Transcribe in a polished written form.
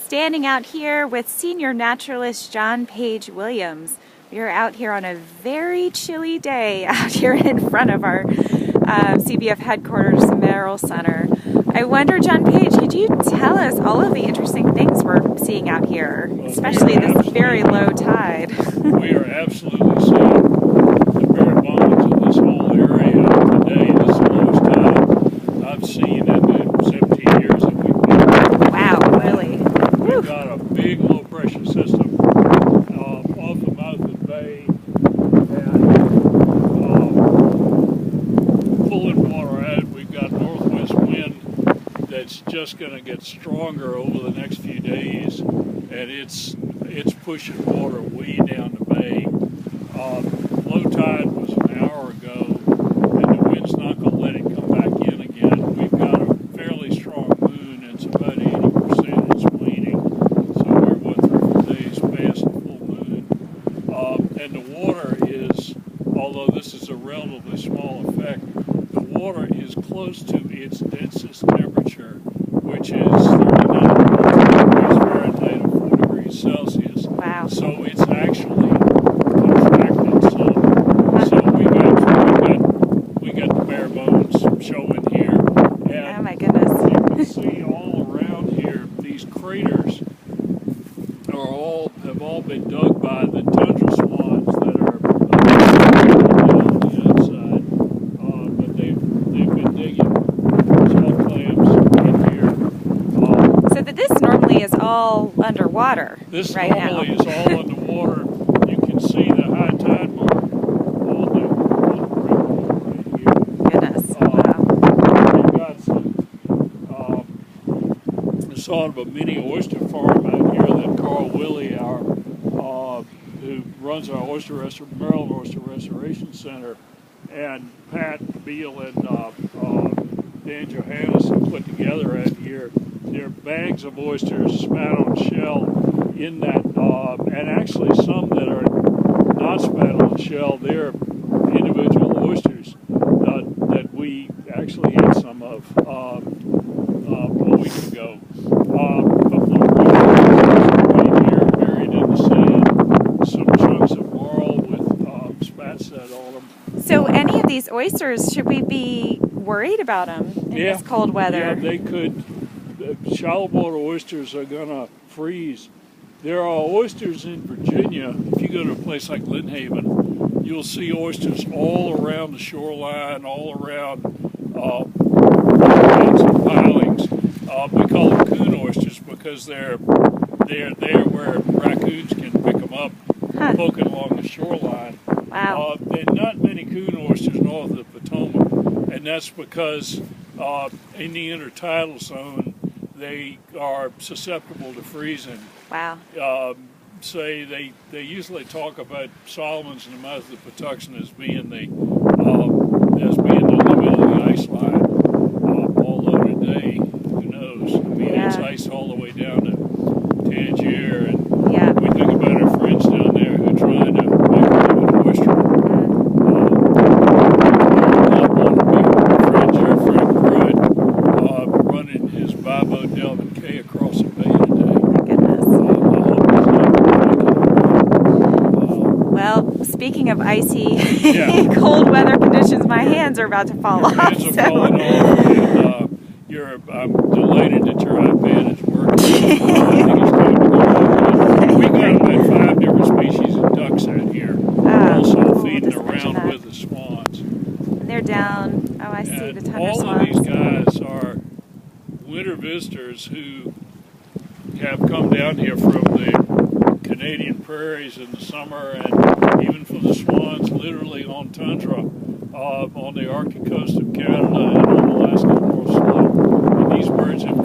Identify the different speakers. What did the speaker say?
Speaker 1: standing out here with senior naturalist John Page Williams. We are out here on a very chilly day out here in front of our CBF headquarters, Merrill Center. I wonder, John Page, could you tell us all of the interesting things we're seeing out here, especially this very low tide?
Speaker 2: We are absolutely seeing the bare bones of this whole area today. This is the lowest tide I've seen in the 17 years that we've been here.
Speaker 1: Wow, really?
Speaker 2: We've got a big low pressure system off the mouth of the bay and pulling water out. We've got northwest wind that's just going to get stronger over the next few days, and it's pushing water way down the bay. Low tide was an hour ago, and the wind's not going to let it come back in again. We've got a fairly strong moon, and it's about 80% it's waning, so we're 3 days past the full moon. And the water is, although this is a relatively small effect, the water is close to its densest temperature, which is 39 degrees Fahrenheit or 4 degrees Celsius.
Speaker 1: Wow.
Speaker 2: So it's actually contracted some. So we got the bare bones showing here. And
Speaker 1: oh my goodness.
Speaker 2: you can see all around here, these craters have all been dug by the tundra swans that are on the outside. But they've been digging shell clams in here.
Speaker 1: So this normally is all underwater
Speaker 2: This
Speaker 1: right
Speaker 2: normally
Speaker 1: now.
Speaker 2: is all underwater. You can see the high tide mark all the right here.
Speaker 1: Goodness. Wow.
Speaker 2: We've got some sort of a mini oyster farm out here that Carl Willey, who runs our Maryland Oyster Restoration Center, and Pat Beal and Dan Johannesson put together out here. There are bags of oysters spat on shell in that, and actually some that are not spat on shell. They're individual oysters that we actually ate some of a week ago. Right here, buried in the sand, some chunks of marl with spat set on them.
Speaker 1: So any of these oysters, should we be worried about them in this cold weather?
Speaker 2: Yeah, they could. Shallow water oysters are going to freeze. There are oysters in Virginia. If you go to a place like Lynn Haven, you'll see oysters all around the shoreline, all around pilings. We call them coon oysters because they're there where raccoons can pick them up, poking along the shoreline.
Speaker 1: Wow.
Speaker 2: There are not many coon oysters north of the Potomac, and that's because in the intertidal zone, they are susceptible to freezing.
Speaker 1: Wow.
Speaker 2: They usually talk about Solomons in the mouth of the Patuxent as being the limit of the ice line. Although today, who knows? I mean, it's ice all the way down to Tangier, and we think about our friends down there who are trying to make a living oystering. Up on the big friend Jeffrey Pruitt running his Bibo Delvin K across the bay today.
Speaker 1: Goodness.
Speaker 2: I hope he's not
Speaker 1: Well, speaking of icy, cold weather conditions, my hands are about to fall off.
Speaker 2: Hands are falling off, and I'm delighted that your iPad is working. I think it's time to go. We've got about 5 different species of ducks out here, also feeding around with the swans.
Speaker 1: And they're down. Oh, I see the tundra
Speaker 2: all
Speaker 1: swans.
Speaker 2: of these guys are winter visitors who have come down here from the Canadian prairies in the summer, and even from the swans literally on tundra on the Arctic coast of Canada and on Alaska North Slope. And these birds have